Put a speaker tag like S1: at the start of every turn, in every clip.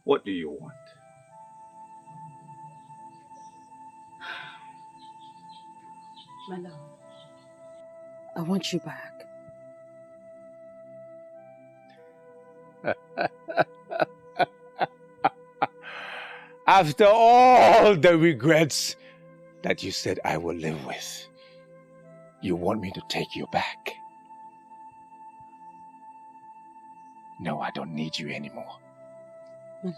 S1: What do you want?
S2: My love, I want you back.
S1: After all the regrets that you said I will live with, you want me to take you back? No, I don't need you anymore.
S2: My love,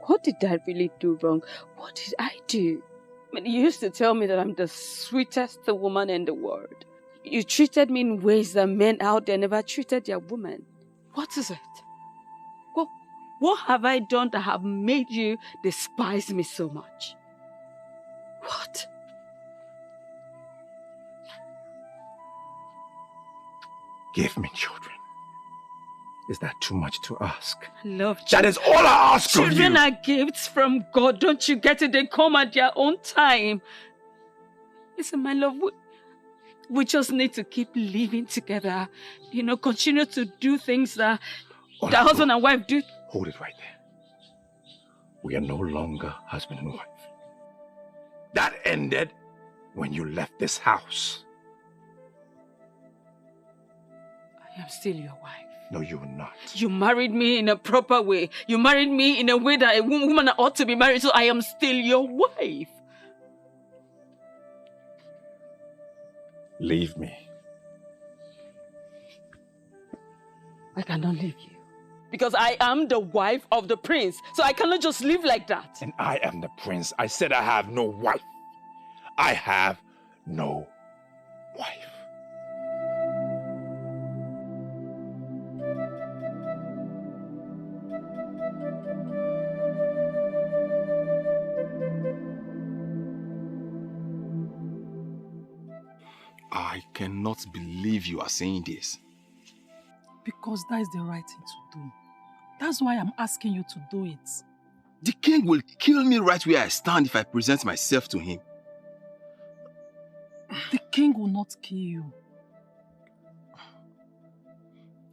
S2: what did I really do wrong? What did I do? I mean, you used to tell me that I'm the sweetest woman in the world. You treated me in ways that men out there never treated their women. What is it? What have I done that have made you despise me so much? What?
S1: Give me children. Is that too much to ask?
S2: I love you.
S1: That is all I ask of you.
S2: Children are gifts from God. Don't you get it? They come at their own time. Listen, my love, we just need to keep living together. You know, continue to do things that the husband and wife do.
S1: Hold it right there. We are no longer husband and wife. That ended when you left this house.
S2: I am still your wife.
S1: No, you are not.
S2: You married me in a proper way. You married me in a way that a woman ought to be married, so I am still your wife.
S1: Leave me.
S2: I cannot leave you. Because I am the wife of the prince, so I cannot just live like that.
S1: And I am the prince. I said I have no wife. I have no wife.
S3: I cannot believe you are saying this.
S4: Because that is the right thing to do. That's why I'm asking you to do it.
S3: The king will kill me right where I stand if I present myself to him.
S4: The king will not kill you.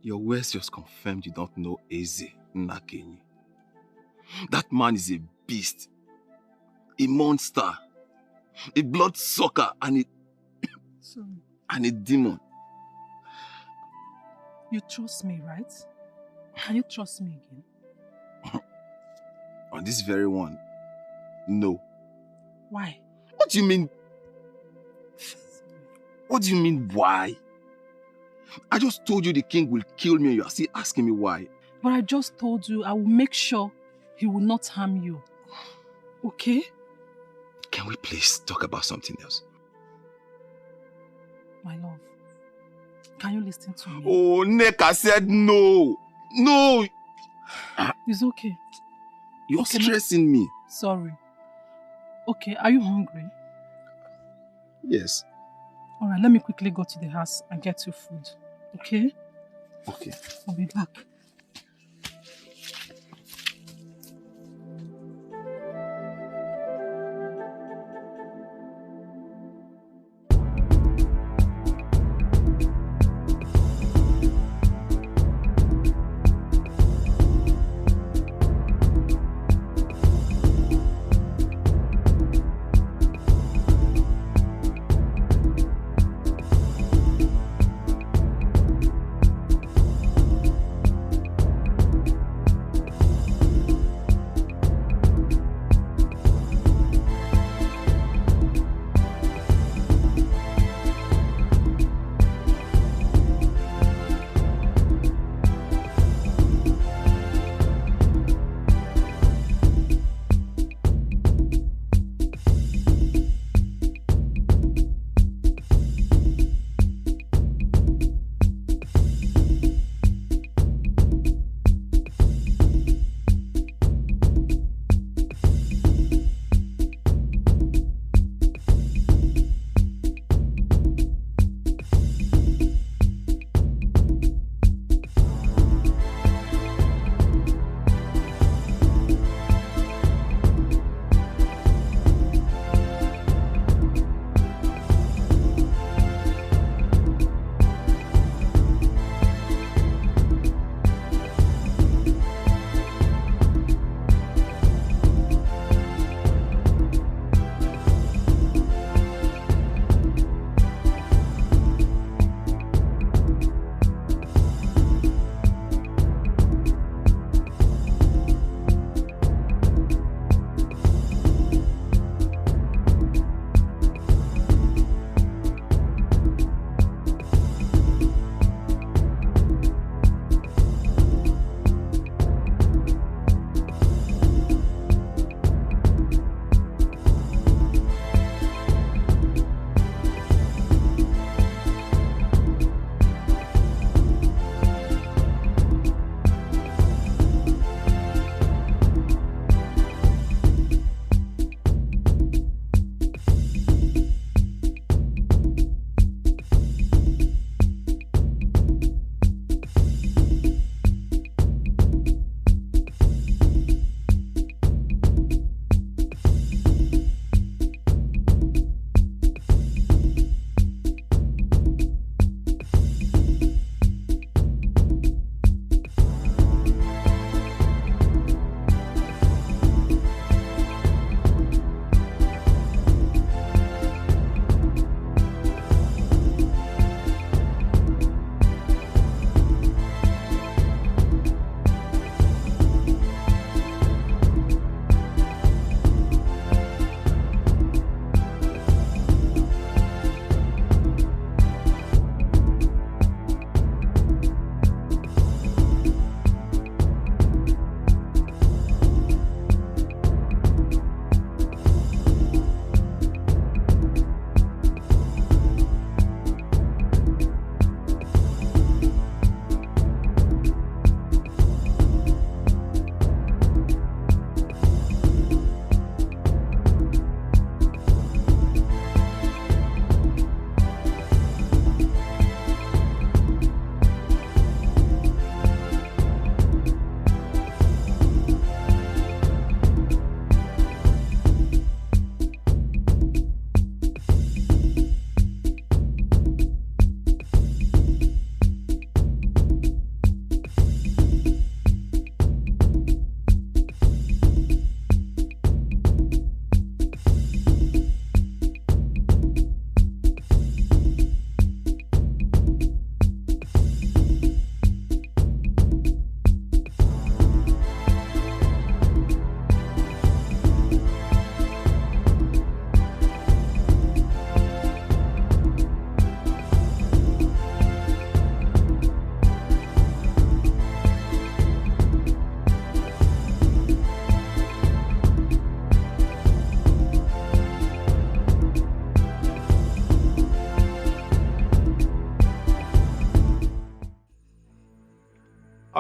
S3: Your words just confirmed you don't know Eze Nnakenye. That man is a beast, a monster, a bloodsucker, and a demon.
S4: You trust me, right? Can you trust me again?
S3: On this very one, no.
S4: Why?
S3: What do you mean? What do you mean, why? I just told you the king will kill me and you are still asking me why.
S4: But I just told you I will make sure he will not harm you. Okay?
S3: Can we please talk about something else?
S4: My love, can you listen to me?
S3: Oh, Neka said no. No.
S4: It's okay.
S3: You're stressing me.
S4: Sorry. Okay, are you hungry?
S3: Yes.
S4: Alright, let me quickly go to the house and get you food. Okay?
S3: Okay.
S4: I'll be back.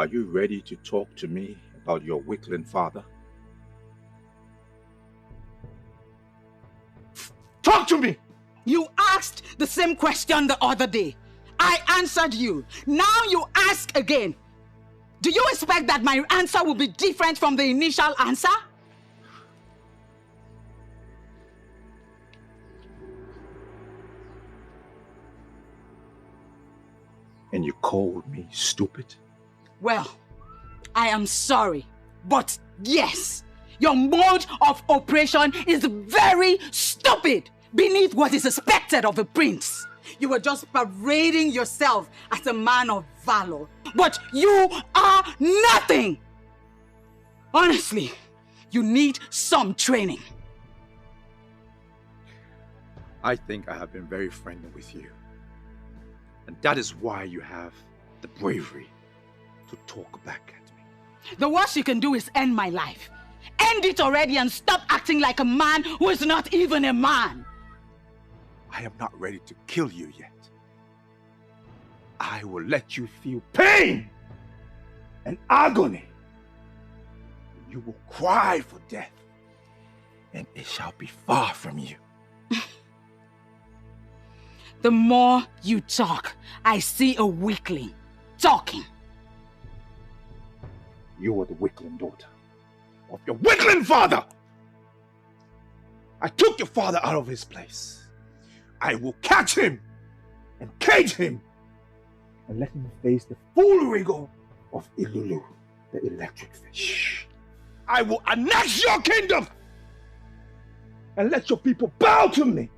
S1: Are you ready to talk to me about your weakling father? Talk to me!
S5: You asked the same question the other day. I answered you. Now you ask again. Do you expect that my answer will be different from the initial answer?
S1: And you called me stupid?
S5: Well, I am sorry, but yes, your mode of operation is very stupid beneath what is expected of a prince. You were just parading yourself as a man of valor, but you are nothing. Honestly, you need some training.
S1: I think I have been very friendly with you. And that is why you have the bravery to talk back at me.
S5: The worst you can do is end my life. End it already and stop acting like a man who is not even a man.
S1: I am not ready to kill you yet. I will let you feel pain and agony. You will cry for death, and it shall be far from you.
S5: The more you talk, I see a weakling talking.
S1: You are the weakling daughter of your weakling father. I took your father out of his place. I will catch him and cage him and let him face the full rigor of Ilulu, the electric fish. I will annex your kingdom and let your people bow to me.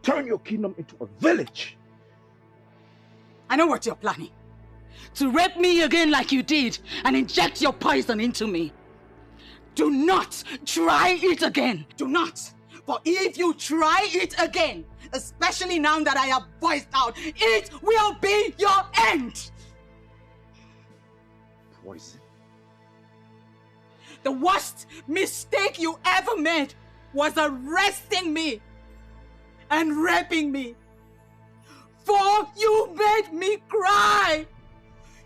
S1: Turn your kingdom into a village.
S5: I know what you're planning. To rape me again like you did and inject your poison into me. Do not try it again. Do not. For if you try it again, especially now that I have voiced out, it will be your end.
S1: Poison.
S5: The worst mistake you ever made was arresting me and raping me. For you made me cry.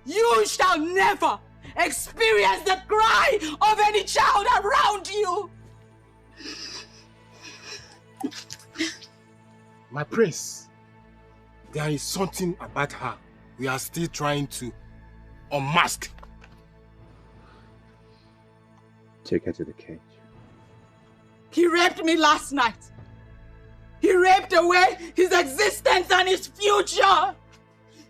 S5: You shall never experience the cry of any child around you.
S6: My prince, there is something about her we are still trying to unmask.
S1: Take her to the cage.
S5: He raped me last night. He raped away his existence and his future.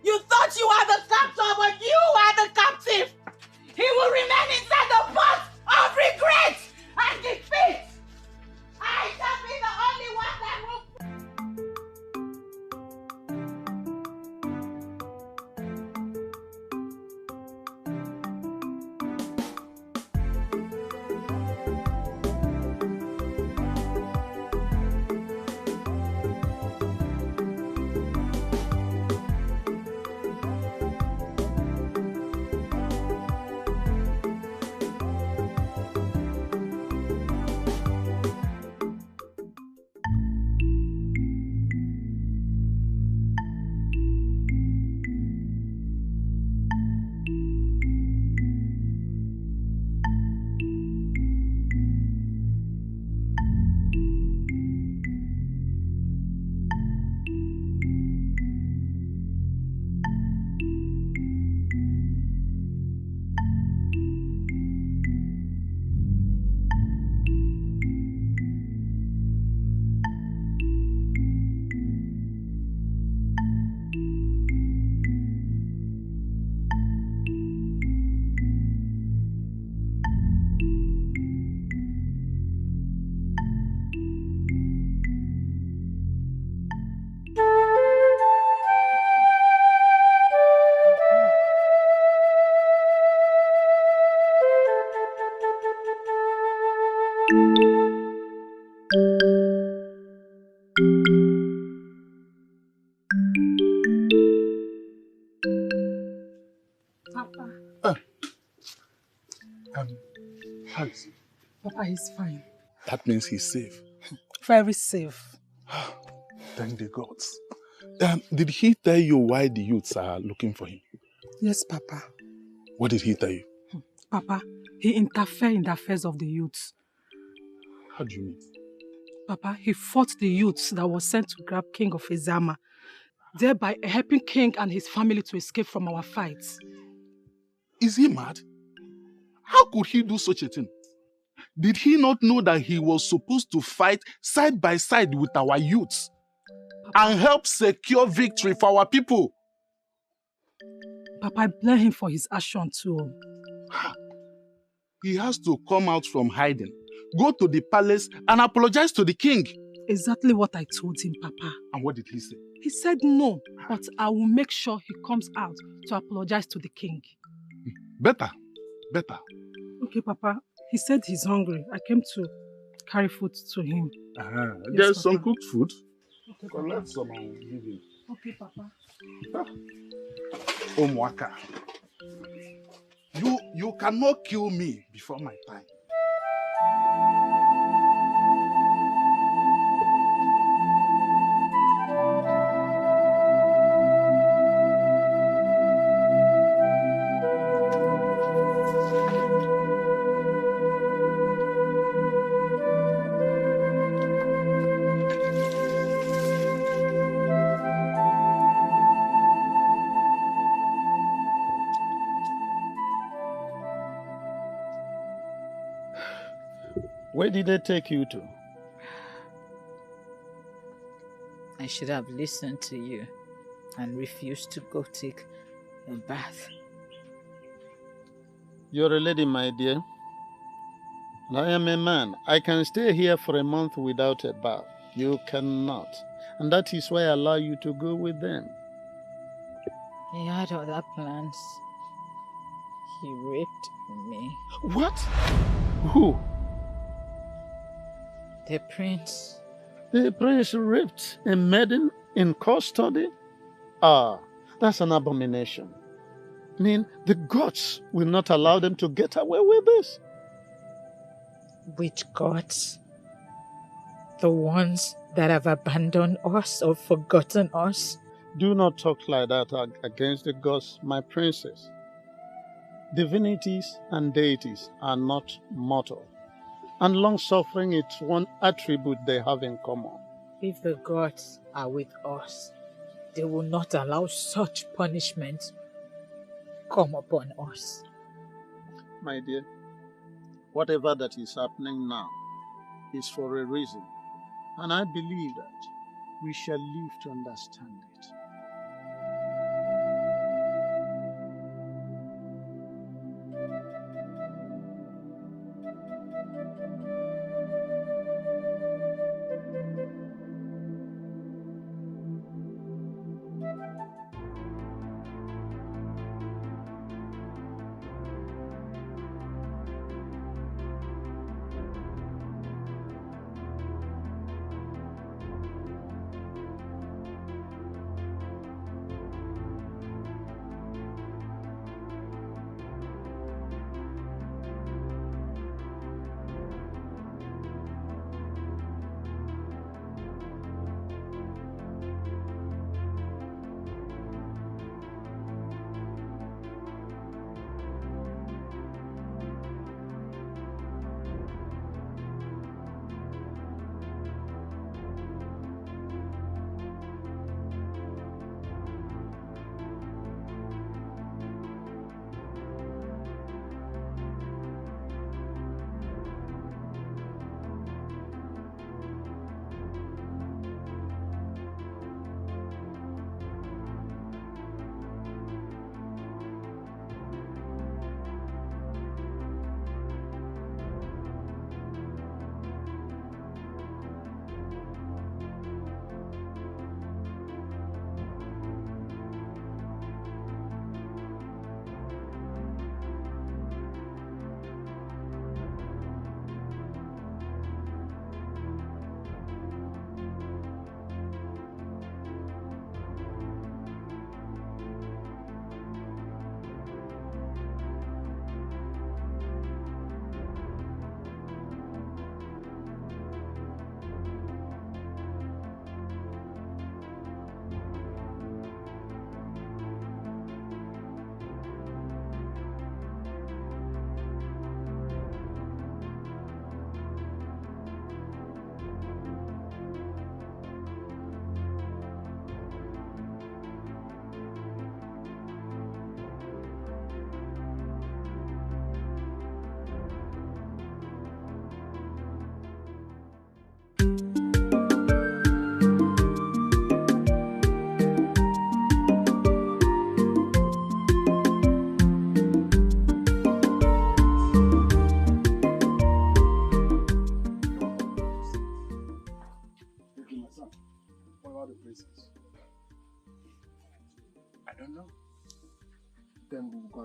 S5: You thought you were the captor, but you are the captive. He will remain inside the pot of regret and defeat. I shall be the only one that will.
S4: Papa is fine.
S7: That means he's safe.
S4: Very safe.
S7: Thank the gods. Did he tell you why the youths are looking for him?
S4: Yes, Papa.
S7: What did he tell you?
S4: Papa, he interfered in the affairs of the youths.
S7: How do you mean?
S4: Papa, he fought the youths that was sent to grab King of Eziama, thereby helping King and his family to escape from our fights.
S7: Is he mad? How could he do such a thing? Did he not know that he was supposed to fight side by side with our youths and help secure victory for our people?
S4: Papa, I blame him for his action too.
S7: He has to come out from hiding, go to the palace and apologize to the king.
S4: Exactly what I told him, Papa.
S7: And what did he say?
S4: He said no, but I will make sure he comes out to apologize to the king.
S7: Better.
S4: Okay, Papa. He said he's hungry. I came to carry food to him.
S7: There's
S4: Papa.
S7: some cooked food.
S4: Okay,
S7: Collect some and give him.
S4: Okay, Papa.
S7: Omwaka. You cannot kill me before my time.
S8: Where did they take you to?
S9: I should have listened to you and refused to go take a bath.
S8: You're a lady, my dear. And I am a man. I can stay here for a month without a bath. You cannot. And that is why I allow you to go with them.
S9: He had other plans. He raped me.
S8: What? Who?
S9: The prince.
S8: The prince raped a maiden in custody? Ah, that's an abomination. I mean, the gods will not allow them to get away with this.
S9: Which gods? The ones that have abandoned us or forgotten us?
S8: Do not talk like that against the gods, my princess. Divinities and deities are not mortal. And long-suffering is one attribute they have in common.
S9: If the gods are with us, they will not allow such punishment come upon us.
S8: My dear, whatever that is happening now is for a reason. And I believe that we shall live to understand it.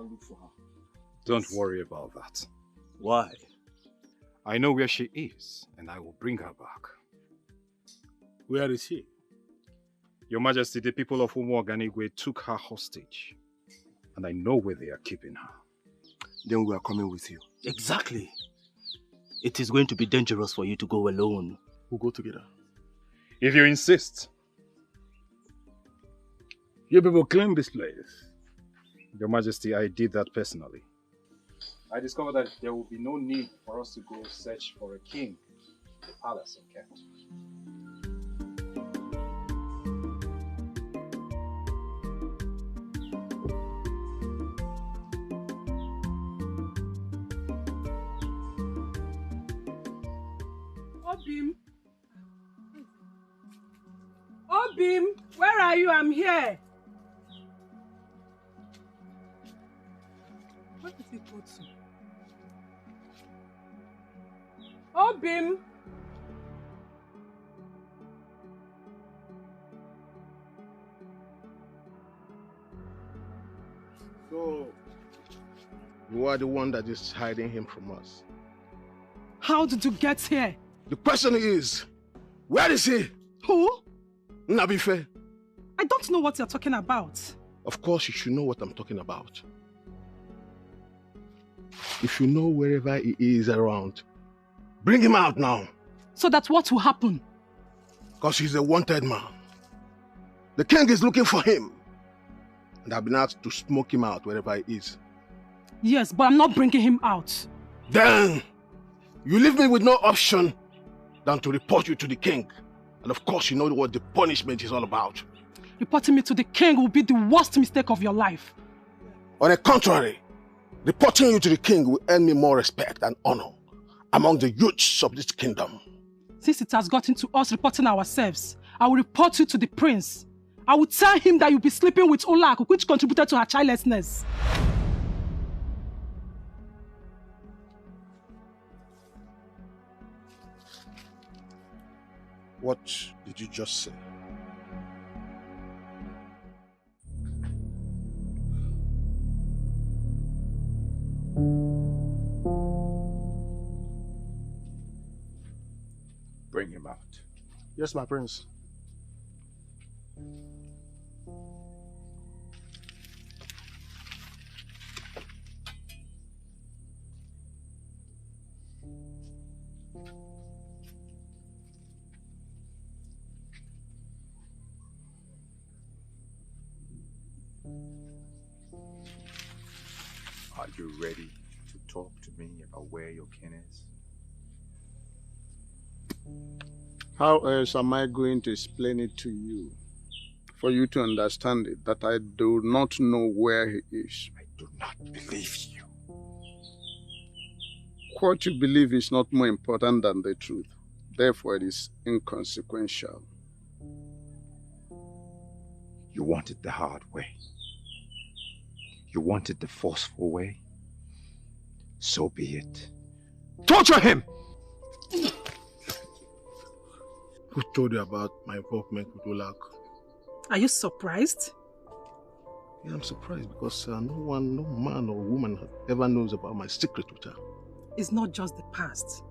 S7: and look for her.
S1: Don't worry about that.
S3: Why?
S1: I know where she is, and I will bring her back.
S6: Where is she?
S1: Your Majesty, the people of Umuoganigwe took her hostage, and I know where they are keeping her.
S3: Then we are coming with you.
S10: Exactly. It is going to be dangerous for you to go alone.
S7: We'll go together.
S1: If you insist. You people claim this place. Your Majesty, I did that personally. I discovered that there will be no need for us to go search for a king in the palace in Kent.
S4: Obim, where are you? I'm here. Where did he go to? Obim!
S6: So, you are the one that is hiding him from us.
S4: How did you get here?
S6: The question is, where is he?
S4: Who?
S6: Nabife.
S4: I don't know what you're talking about.
S6: Of course you should know what I'm talking about. If you know wherever he is around, bring him out now.
S4: So that's what will happen?
S6: Because he's a wanted man. The king is looking for him. And I've been asked to smoke him out wherever he is.
S4: Yes, but I'm not bringing him out.
S6: Then, you leave me with no option than to report you to the king. And of course you know what the punishment is all about.
S4: Reporting me to the king will be the worst mistake of your life.
S6: On the contrary, reporting you to the king will earn me more respect and honor among the youths of this kingdom.
S4: Since it has gotten to us reporting ourselves, I will report you to the prince. I will tell him that you'll be sleeping with Olak, which contributed to her childlessness.
S6: What did you just say?
S1: Bring him out.
S6: Yes, my prince.
S1: Are you ready to talk to me about where your kin is?
S8: How else am I going to explain it to you? For you to understand it, that I do not know where he is.
S1: I do not believe you.
S8: What you believe is not more important than the truth. Therefore, it is inconsequential.
S1: You want it the hard way. You want it the forceful way. So be it. Torture him!
S6: Who told you about my involvement with Olak?
S4: Are you surprised?
S6: Yeah, I'm surprised because no man or woman ever knows about my secret with her.
S4: It's not just the past.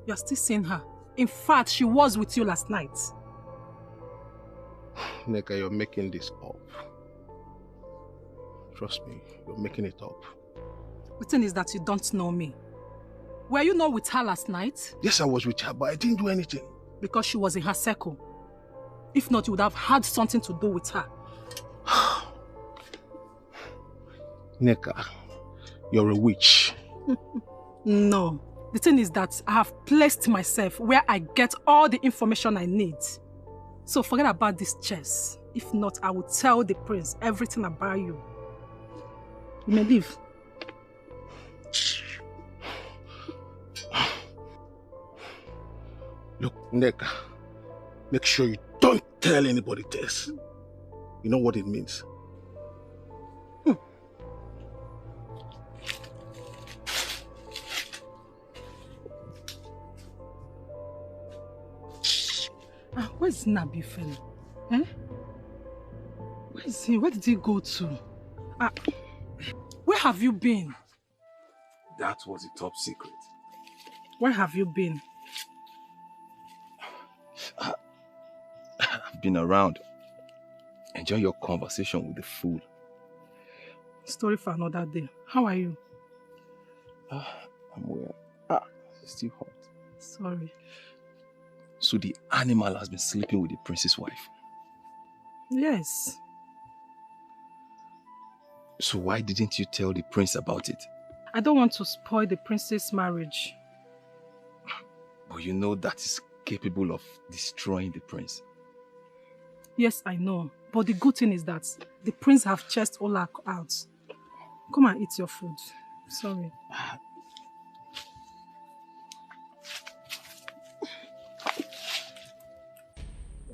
S4: You're still seeing her. In fact, she was with you last night.
S6: Neka, you're making this up. Trust me, you're making it up.
S4: The thing is that you don't know me. Were you not with her last night?
S6: Yes, I was with her, but I didn't do anything.
S4: Because she was in her circle. If not, you would have had something to do with her.
S6: Neka, you're a witch.
S4: No. The thing is that I have placed myself where I get all the information I need. So forget about this chess. If not, I will tell the prince everything about you. You may leave.
S6: Look, Neka, make sure you don't tell anybody this. You know what it means?
S4: Where's Nabifen? Where is he? Where did he go to? Where have you been?
S3: That was a top secret.
S4: Where have you been?
S3: I've been around. Enjoy your conversation with the fool.
S4: Story for another day. How are you?
S3: I'm well. It's still hot.
S4: Sorry.
S3: So the animal has been sleeping with the prince's wife?
S4: Yes.
S3: So why didn't you tell the prince about it?
S4: I don't want to spoil the prince's marriage.
S3: But you know that is capable of destroying the prince.
S4: Yes, I know. But the good thing is that the prince have chased Ola out. Come and eat your food. Sorry.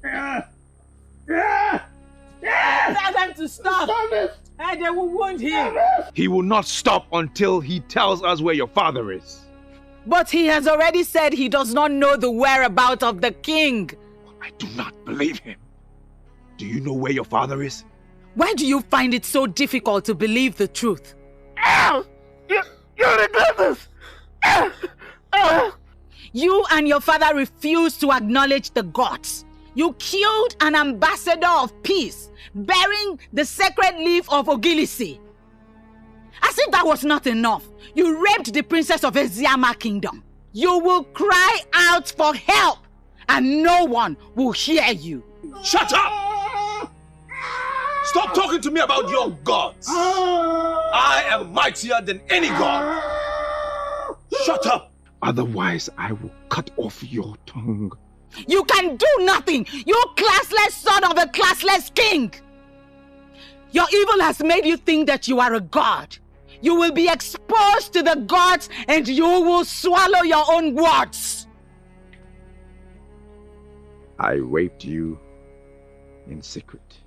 S9: Tell them to stop! And they will wound him!
S1: He will not stop until he tells us where your father is.
S5: But he has already said he does not know the whereabouts of the king.
S1: I do not believe him. Do you know where your father is?
S5: Why do you find it so difficult to believe the truth?
S8: You regret this!
S5: You and your father refused to acknowledge the gods. You killed an ambassador of peace, bearing the sacred leaf of Ogilisi. As if that was not enough, you raped the princess of Eziama kingdom. You will cry out for help, and no one will hear you.
S1: Shut up! Stop talking to me about your gods. I am mightier than any god. Shut up! Otherwise, I will cut off your tongue.
S5: You can do nothing, you classless son of a classless king. Your evil has made you think that you are a god. You will be exposed to the gods and you will swallow your own words.
S1: I raped you in secret.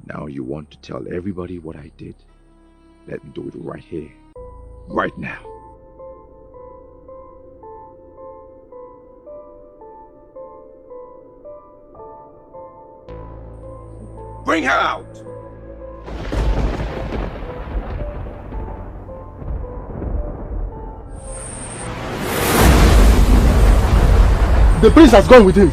S1: Now you want to tell everybody what I did. Let me do it right here, right now. Bring her out!
S6: The prince has gone with him.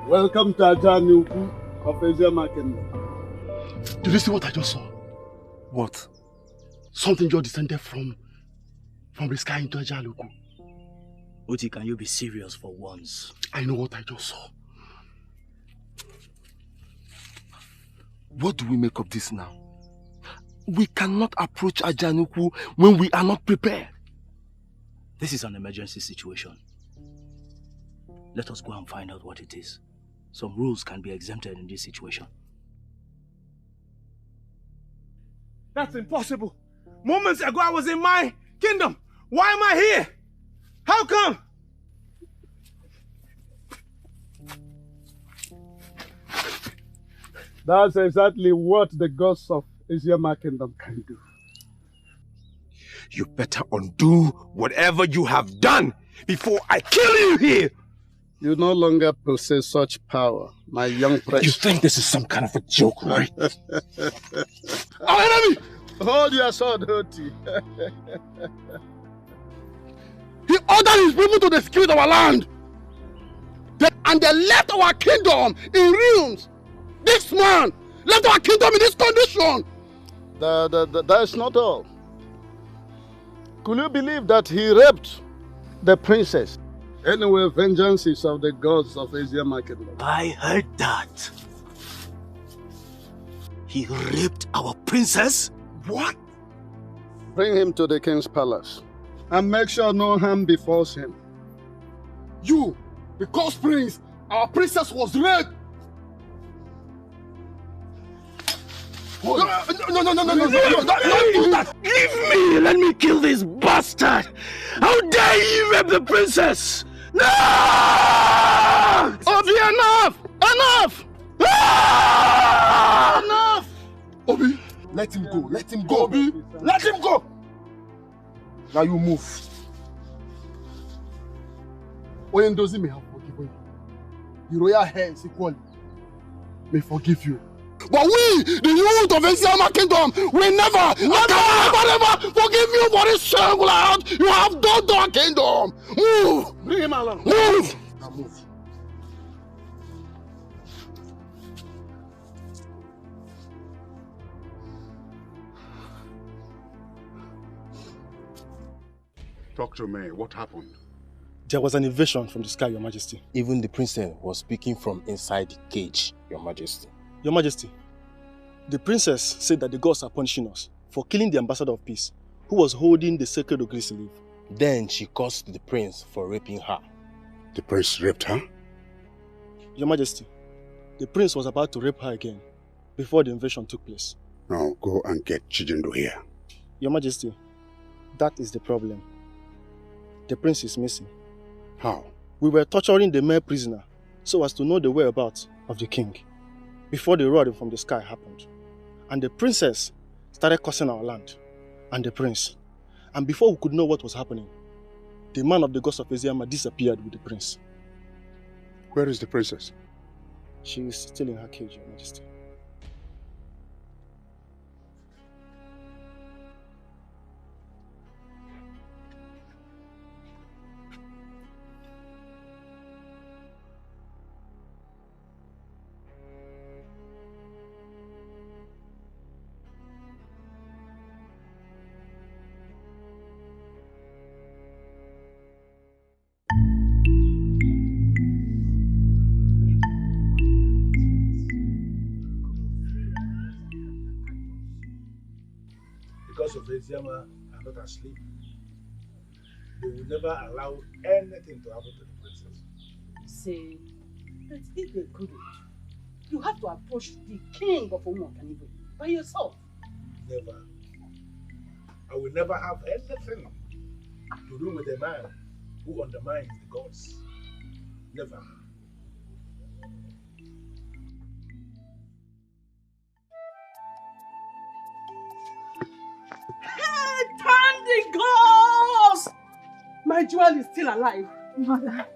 S8: Welcome to Ajanuku of Eziama Kingdom.
S6: Did you see what I just saw?
S3: What?
S6: Something just descended from the sky into Ajanuku.
S10: Uti, can you be serious for once?
S6: I know what I just saw.
S3: What do we make of this now? We cannot approach Ajanuku when we are not prepared.
S10: This is an emergency situation. Let us go and find out what it is. Some rules can be exempted in this situation.
S1: That's impossible. Moments ago I was in my kingdom. Why am I here? How come?
S8: That's exactly what the gods of Eziama Kingdom can do.
S1: You better undo whatever you have done before I kill you here!
S8: You no longer possess such power, my young prince.
S1: You think this is some kind of a joke, right?
S6: Our enemy!
S8: Hold your sword, Hoti.
S6: He ordered his people to execute our land. And they left our kingdom in ruins. This man left our kingdom in this condition.
S8: That is not all. Could you believe that he raped the princess? Anyway, vengeance is of the gods of Eziama kingdom.
S10: I heard that. He raped our princess?
S1: What?
S8: Bring him to the king's palace and make sure no harm befalls him.
S6: You, because prince, our princess was raped. No, don't do that.
S10: Leave me! Let me kill this bastard! How dare you rape the princess! No!
S6: Obi, enough! Enough! Enough! Obi, let him go. Let him go. Obi, let him go. Now you move. Oyendozi may have forgiven you. The royal hands equally may forgive you. But we, the youth of Eziama kingdom, will never forgive you for this shameful act you have done to our kingdom. Move!
S8: Bring him along.
S6: Move! Now move.
S7: Talk to me. What happened?
S11: There was an invasion from the sky, Your Majesty.
S12: Even the princess was speaking from inside the cage, Your Majesty.
S11: Your Majesty, the princess said that the gods are punishing us for killing the ambassador of peace, who was holding the sacred Ugezu leaf.
S12: Then she cursed the prince for raping her.
S7: The prince raped her?
S11: Your Majesty, the prince was about to rape her again before the invasion took place.
S7: Now go and get Chinedu here.
S11: Your Majesty, that is the problem. The prince is missing.
S7: How?
S11: We were torturing the male prisoner so as to know the whereabouts of the king before the roaring from the sky happened. And the princess started cursing our land and the prince. And before we could know what was happening, the man of the gods of Eziama disappeared with the prince.
S7: Where is the princess?
S11: She is still in her cage, Your Majesty.
S13: Because of Eziama are not asleep, they will never allow anything to happen to the princess.
S5: Say that if they couldn't, you have to approach the king of Omokanigwe by yourself.
S13: Never. I will never have anything to do with a man who undermines the gods. Never.
S5: Thank the gods! My jewel is still alive. Mother.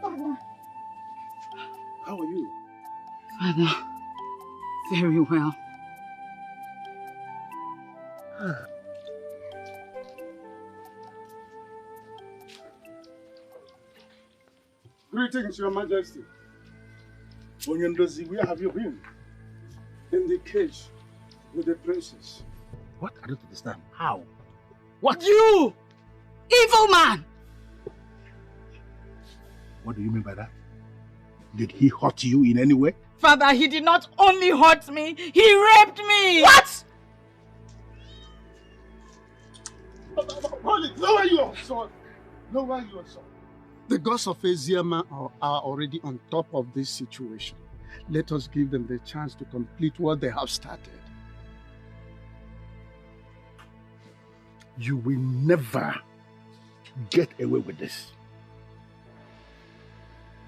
S5: Father.
S13: How are you?
S5: Father, very well.
S8: Greetings, Your Majesty.
S13: Onyendozi, where have you been?
S8: In the cage with the princess.
S13: What? I don't understand. How?
S5: What? You! Evil man!
S13: What do you mean by that? Did he hurt you in any way?
S9: Father, he did not only hurt me, he raped me!
S5: What?
S8: Lower your sword. Lower your sword. The gods of Eziama are already on top of this situation. Let us give them the chance to complete what they have started.
S13: You will never get away with this.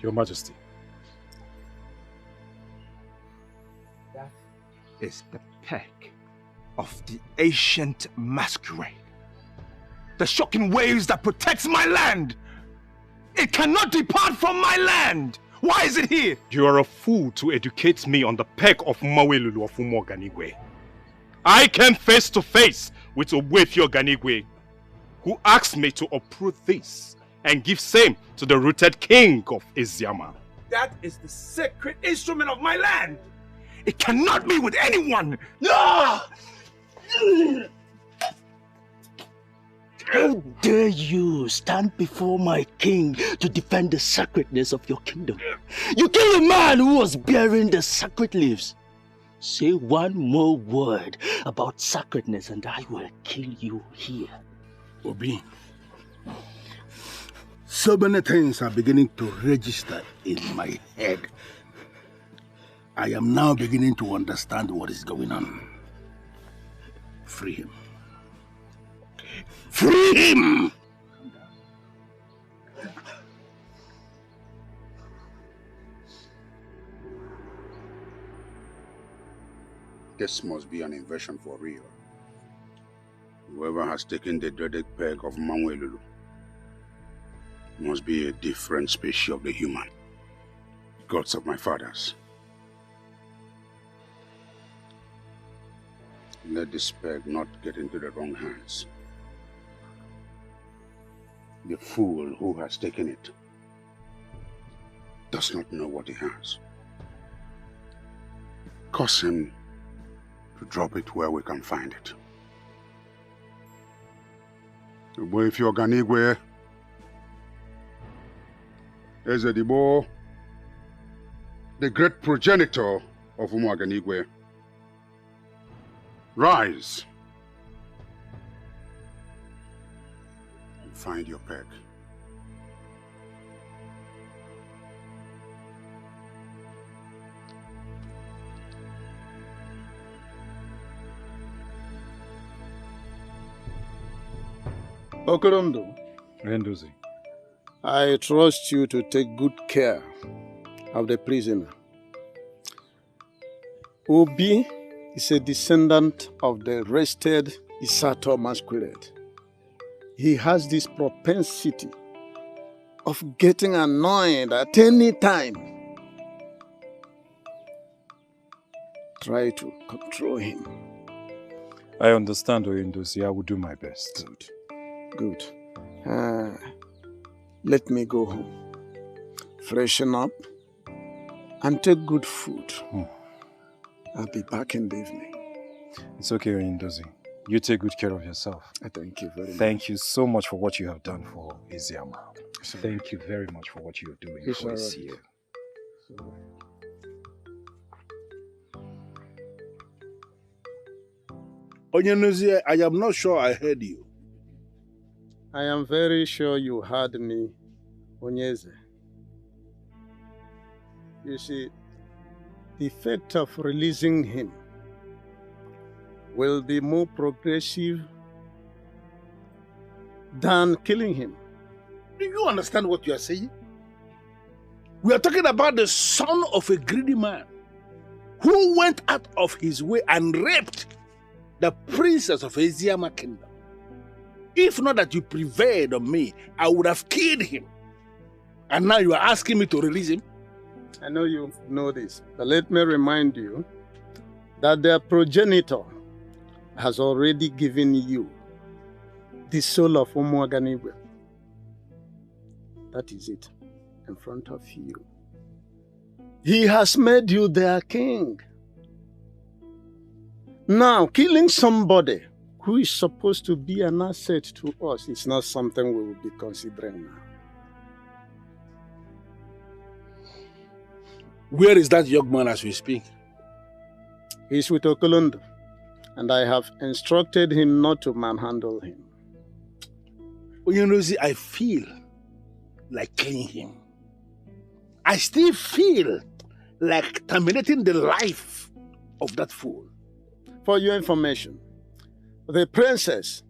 S1: Your Majesty.
S13: That is the peck of the ancient masquerade.
S1: The shocking waves that protects my land. It cannot depart from my land. Why is it here?
S14: You are a fool to educate me on the peg of Mawelulu of Umoganigwe. I came face to face with Ogwefio Ganigwe, who asked me to uproot this and give same to the rooted king of Eziama.
S1: That is the sacred instrument of my land. It cannot be with anyone. No!
S10: How dare you stand before my king to defend the sacredness of your kingdom? You kill a man who was bearing the sacred leaves. Say one more word about sacredness and I will kill you here.
S15: Obi, so many things are beginning to register in my head. I am now beginning to understand what is going on. Free him. Free him! This must be an invasion for real. Whoever has taken the dreaded peg of Mawelulu must be a different species of the human. Gods of my fathers. Let this peg not get into the wrong hands. The fool who has taken it does not know what he has. Cause him to drop it where we can find it. If you're Ganigwe, Ezedibo, the great progenitor of Umuaganigwe, rise and find your peg.
S8: Okorondo,
S14: Rendozi,
S8: I trust you to take good care of the prisoner. Obi is a descendant of the wrested Isato masquerade. He has this propensity of getting annoyed at any time. Try to control him.
S14: I understand, Oyendozi. I will do my best.
S8: Good. Let me go home. Freshen up and take good food. I'll be back in the evening.
S14: It's okay, Oyendozi. You take good care of yourself.
S8: Thank you very much.
S14: Thank you so much for what you have done for Eziama. Thank you very much for what you're doing for Eziama.
S15: Onyenuzi, I am not sure I heard you.
S8: I am very sure you heard me, Onyeze. You see, the effect of releasing him will be more progressive than killing him.
S15: Do you understand what you are saying? We are talking about the son of a greedy man who went out of his way and raped the princess of Eziama kingdom. If not that you prevailed on me, I would have killed him. And now you are asking me to release him?
S8: I know you know this, but let me remind you that their progenitor has already given you the soul of Umuaganigwe. That is it, in front of you. He has made you their king. Now, killing somebody who is supposed to be an asset to us is not something we will be considering now.
S15: Where is that young man as we speak?
S8: He's with Okolondo, and I have instructed him not to manhandle him.
S15: Onyenuzi, I feel like killing him. I still feel like terminating the life of that fool.
S8: For your information, the princess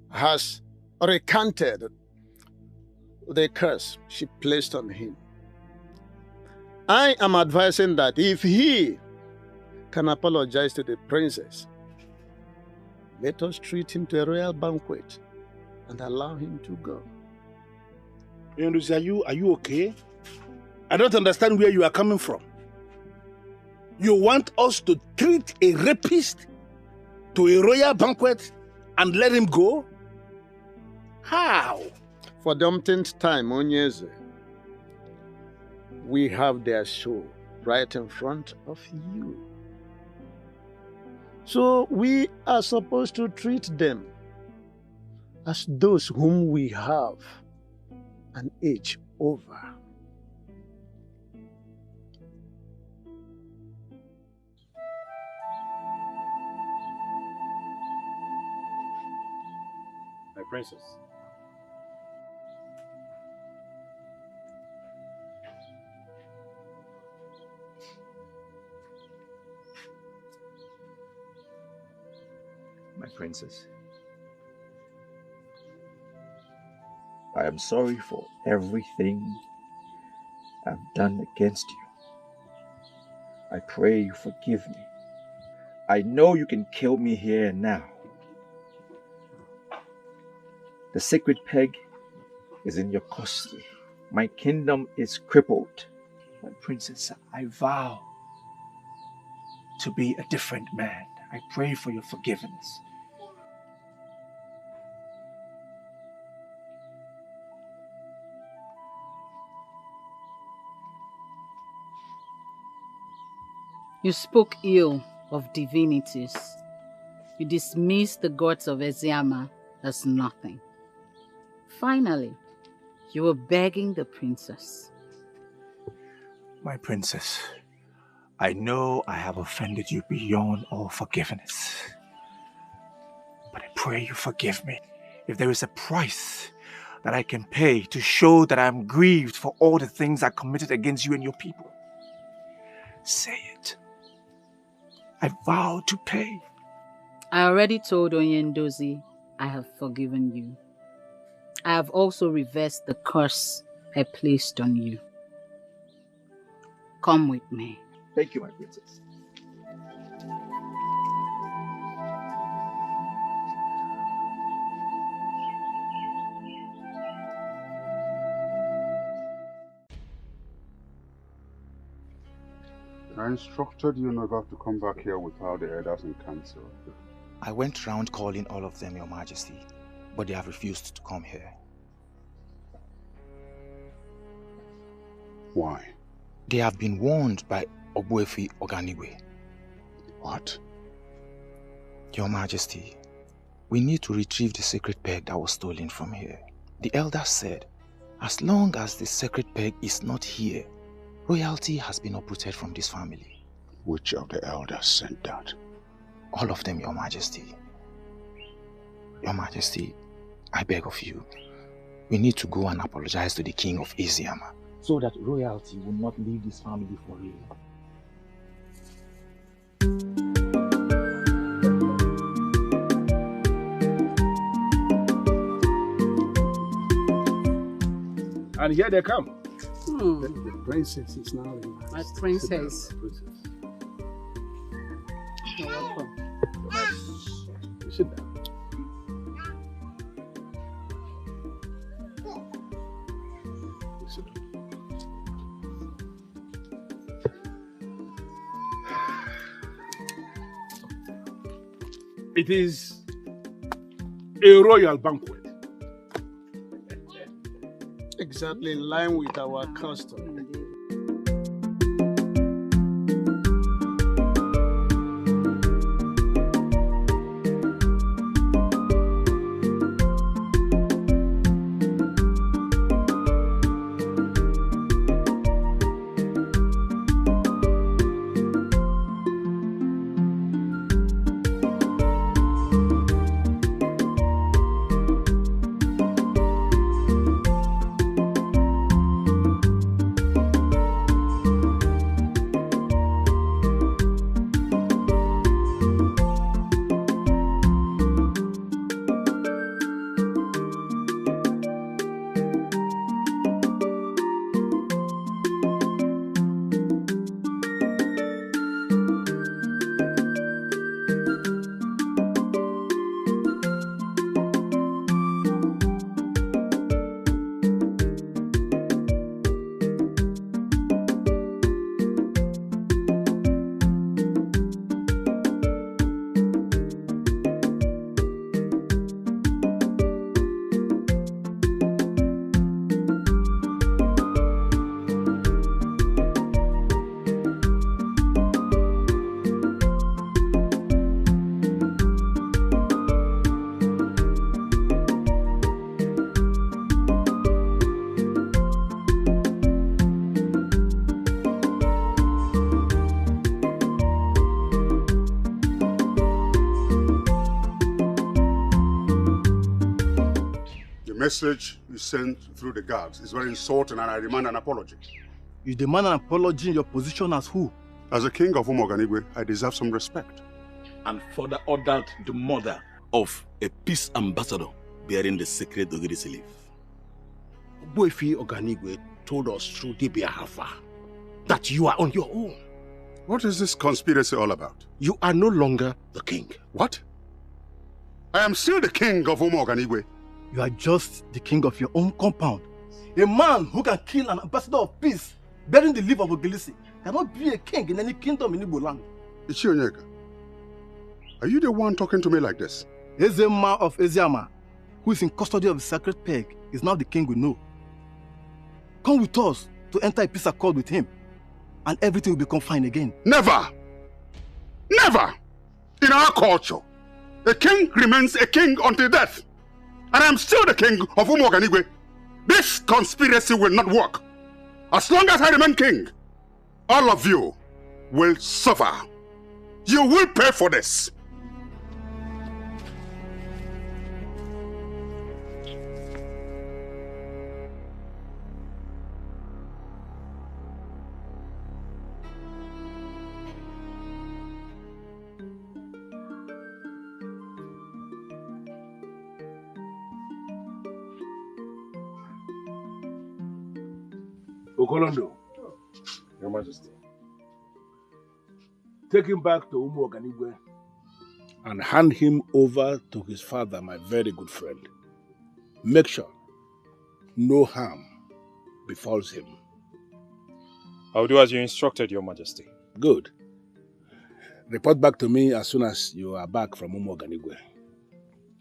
S8: has recanted the curse she placed on him. I am advising that if he can apologize to the princess, let us treat him to a royal banquet and allow him to go.
S15: Are you okay? I don't understand where you are coming from. You want us to treat a rapist to a royal banquet and let him go? How?
S8: For the umpteenth time, Ugezu, we have their show right in front of you. So we are supposed to treat them as those whom we have an age over.
S14: My princess.
S16: My princess, I am sorry for everything I've done against you. I pray you forgive me. I know you can kill me here and now. The sacred peg is in your custody. My kingdom is crippled. My princess, I vow to be a different man. I pray for your forgiveness.
S5: You spoke ill of divinities. You dismissed the gods of Eziama as nothing. Finally, you were begging the princess.
S16: My princess, I know I have offended you beyond all forgiveness. But I pray you forgive me. If there is a price that I can pay to show that I am grieved for all the things I committed against you and your people, say it. I vow to pay.
S5: I already told Onyendozi I have forgiven you. I have also reversed the curse I placed on you. Come with me.
S16: Thank you, my princess.
S17: I instructed you never to come back here without the elders in council.
S18: I went round calling all of them, Your Majesty, but they have refused to come here.
S17: Why?
S18: They have been warned by Ogbuefi Oganigwe.
S17: What?
S18: Your Majesty, we need to retrieve the sacred peg that was stolen from here. The elders said, as long as the sacred peg is not here, royalty has been uprooted from this family.
S17: Which of the elders said that?
S18: All of them, Your Majesty. Your Majesty, I beg of you, we need to go and apologize to the king of Eziama, so that royalty will not leave this family for real.
S13: And here they come.
S8: The princess is now in
S5: my princess.
S8: You're
S5: welcome.
S13: Sit down. It is a royal banquet.
S8: exactly in line with our custom.
S17: message you sent through the guards is very insulting and I demand an apology.
S11: You demand an apology in your position as who?
S17: As a king of Umoganigwe, I deserve some respect.
S15: And further ordered the murder of a peace ambassador bearing the sacred Ugezu leaf. Boifi Oganigwe told us through Dibia Hafa that you are on your own.
S17: What is this conspiracy all about?
S15: You are no longer the king.
S17: What? I am still the king of Umoganigwe.
S11: You are just the king of your own compound. A man who can kill an ambassador of peace bearing the leaf of Ugezu cannot be a king in any kingdom in Igbo land.
S17: Ichionyeka, are you the one talking to me like this?
S11: Eziama of Eziama, who is in custody of the sacred peg, is now the king we know. Come with us to enter a peace accord with him, and everything will become fine again.
S17: Never! Never! In our culture, a king remains a king until death. And I'm still the king of Umoganigwe. This conspiracy will not work. As long as I remain king, all of you will suffer. You will pay for this.
S13: Okolondo, Your Majesty, take him back to Umoganigwe and hand him over to his father, my very good friend. Make sure no harm befalls him.
S14: I'll do as you instructed, Your Majesty.
S13: Good. Report back to me as soon as you are back from Umoganigwe.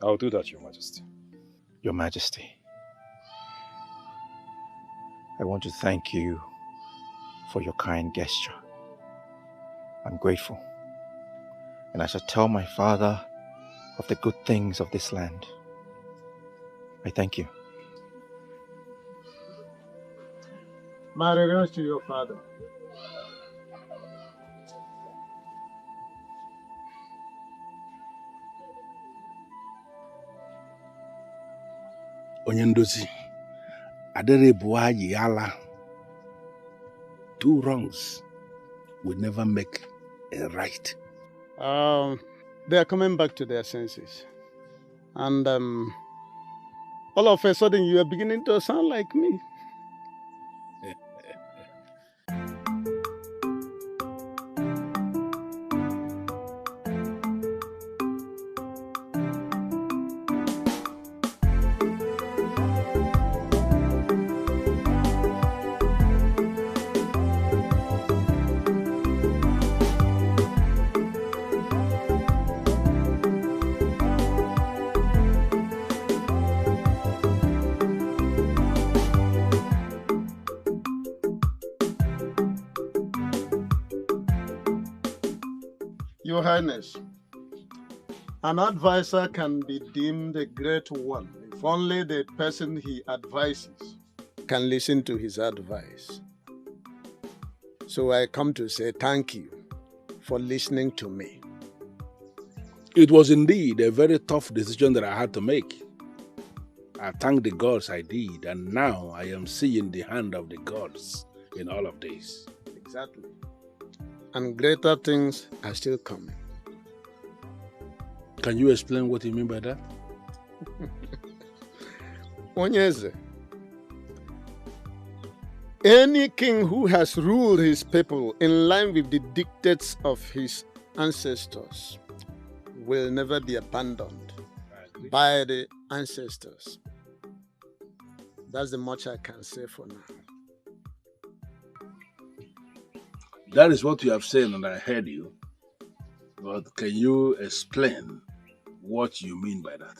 S14: I'll do that, Your Majesty.
S16: Your Majesty, I want to thank you for your kind gesture. I'm grateful, and I shall tell my father of the good things of this land. I thank you.
S8: My regards to your father.
S15: Onyendozi, Adere Buayi Yala. 2 wrongs will never make a right.
S8: They are coming back to their senses. And all of a sudden you are beginning to sound like me. Your Highness, an advisor can be deemed a great one if only the person he advises can listen to his advice. So I come to say thank you for listening to me.
S15: It was indeed a very tough decision that I had to make. I thank the gods I did, and now I am seeing the hand of the gods in all of this.
S8: Exactly. And greater things are still coming.
S15: Can you explain what you mean by that?
S8: Onyeze, any king who has ruled his people in line with the dictates of his ancestors will never be abandoned by the ancestors. That's the much I can say for now.
S15: That is what you have said, and I heard you. But can you explain what you mean by that?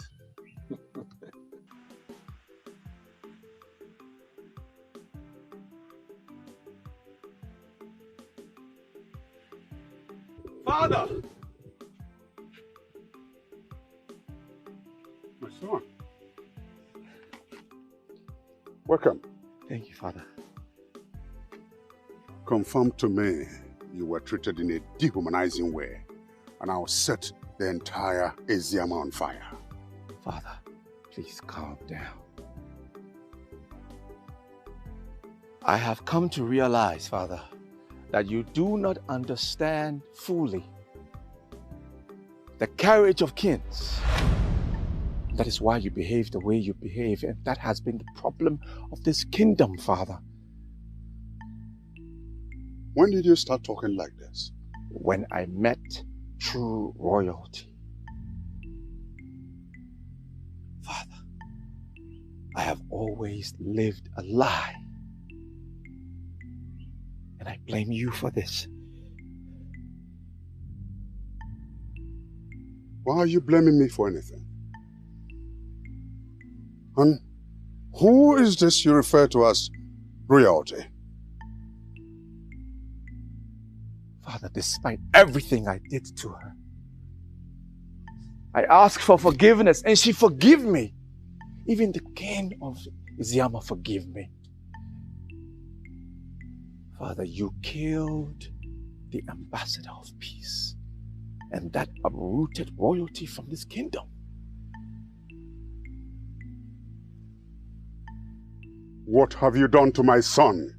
S17: Father! My son. Welcome.
S16: Thank you, Father.
S17: Confirm to me you were treated in a dehumanizing way, and I'll set the entire Eziama on fire.
S16: Father, please calm down.
S1: I have come to realize, Father, that you do not understand fully the carriage of kings. That is why you behave the way you behave, and that has been the problem of this kingdom, Father.
S17: When did you start talking like this?
S1: When I met true royalty. Father, I have always lived a lie. And I blame you for this.
S17: Why are you blaming me for anything? And who is this you refer to as royalty?
S1: Father, despite everything I did to her, I asked for forgiveness and she forgave me. Even the king of Eziama forgave me. Father, you killed the ambassador of peace, and that uprooted royalty from this kingdom.
S17: What have you done to my son?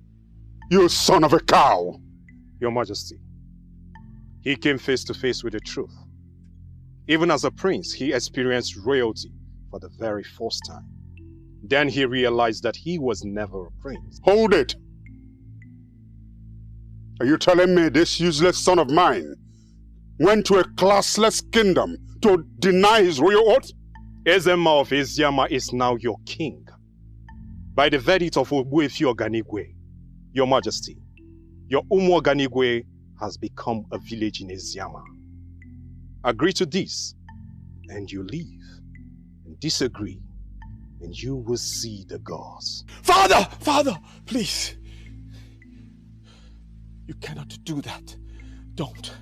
S17: You son of a cow!
S14: Your Majesty, he came face to face with the truth. Even as a prince, he experienced royalty for the very first time. Then he realized that he was never a prince.
S17: Hold it! Are you telling me this useless son of mine went to a classless kingdom to deny his royal oath?
S14: Eziama of Eziama is now your king. By the verdict of Ogbuefi Oganigwe, Your Majesty, your Oganigwe has become a village in Eziama. Agree to this, and you leave. And disagree, and you will see the gods.
S1: Father! Father! Please! You cannot do that. Don't.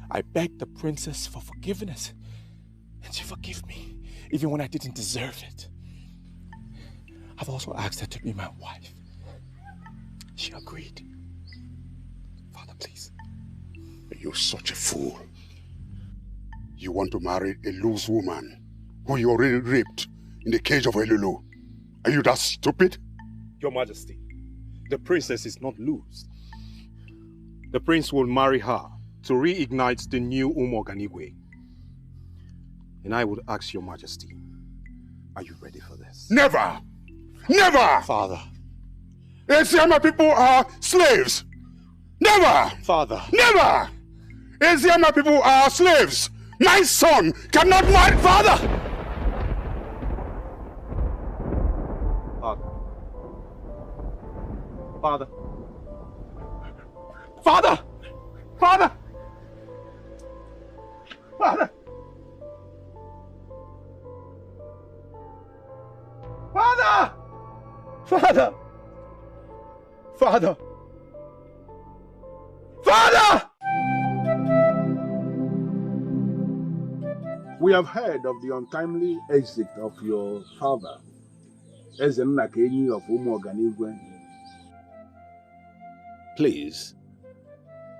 S1: I begged the princess for forgiveness, and she forgave me, even when I didn't deserve it. I've also asked her to be my wife. She agreed. Father, please.
S17: You're such a fool. You want to marry a loose woman who you already raped in the cage of Elulu. Are you that stupid?
S14: Your Majesty, the princess is not loose. The prince will marry her to reignite the new Oganigwe. And I would ask Your Majesty, are you ready for this?
S17: Never! Never!
S1: Father.
S17: Eziama people are slaves! Never!
S1: Father.
S17: Never! Eziama people are slaves! My son cannot marry... Father!
S1: Father. Father! Father! Father! Father! Father! Father! Father!
S13: We have heard of the untimely exit of your father, Ezennakenyi of Oganigwe. Please,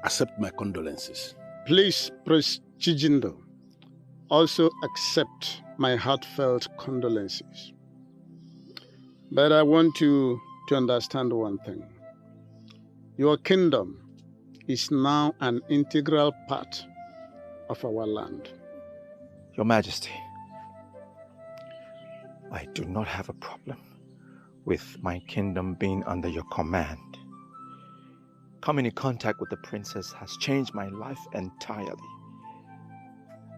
S13: accept my condolences.
S8: Please, Priest Chijindo, also accept my heartfelt condolences. But I want you to understand one thing. Your kingdom is now an integral part of our land.
S1: Your Majesty, I do not have a problem with my kingdom being under your command. Coming in contact with the princess has changed my life entirely.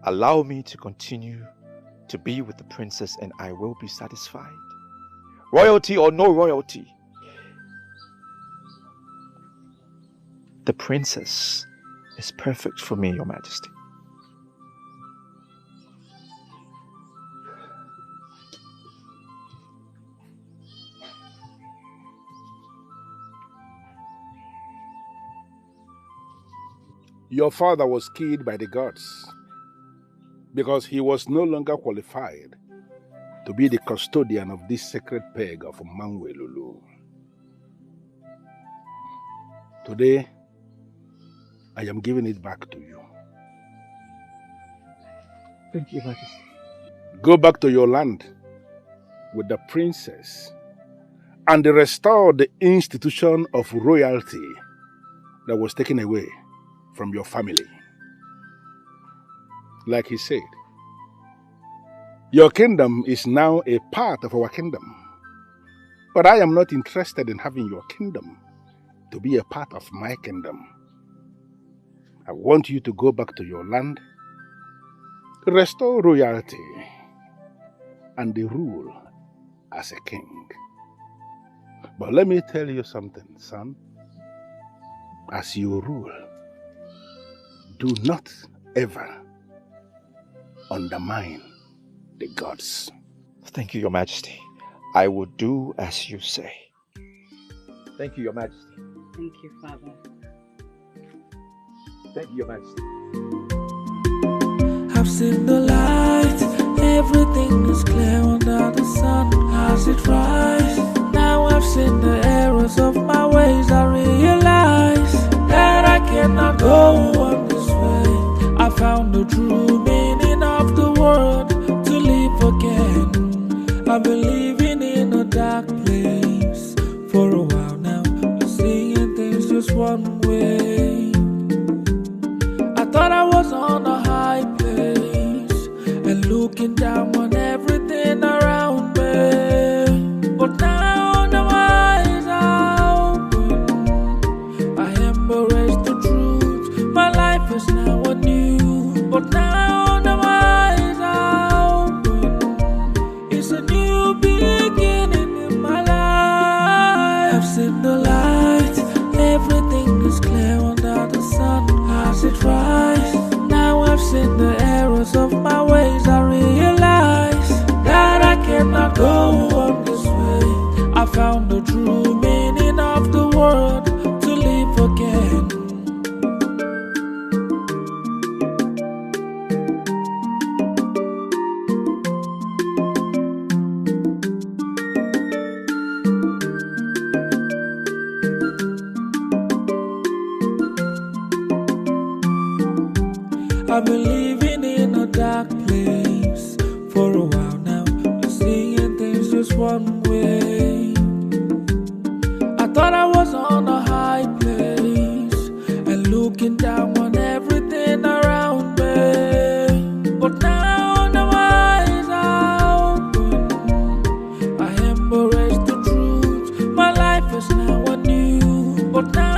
S1: Allow me to continue to be with the princess and I will be satisfied. Royalty or no royalty, the princess is perfect for me, Your Majesty.
S13: Your father was killed by the gods because he was no longer qualified to be the custodian of this sacred peg of Manwelulu. Today, I am giving it back to you.
S1: Thank you, Majesty.
S13: Go back to your land with the princess and restore the institution of royalty that was taken away from your family. Like he said, your kingdom is now a part of our kingdom. But I am not interested in having your kingdom to be a part of my kingdom. I want you to go back to your land, restore royalty, and the rule as a king. But let me tell you something, son. As you rule, do not ever undermine the gods.
S16: Thank you, Your Majesty. I will do as you say. Thank you, Your Majesty.
S2: Thank you, Father.
S16: Thank you, Your Majesty.
S19: I've seen the light, everything is clear under the sun as it rises. Now I've seen the errors of my ways. I realize that I cannot go on this way. I found the true meaning of the word to live again. I've been living in a dark place for a while now, seeing things just one way. I thought I was on a high place and looking down on everything around me, but now the eyes are open. I embrace the truth. My life is now anew, but now the eyes are open. It's a new beginning in my life. I've seen the light, everything is clear under the sun as it rises. Now I've seen the errors of my ways. I realize that I cannot go on this way. I found the true meaning of the word to live again. I've been living in a dark place for a while now, seeing things just one way. I thought I was on a high place and looking down on everything around me, but now the eyes are open. I embrace the truth. My life is now anew, but now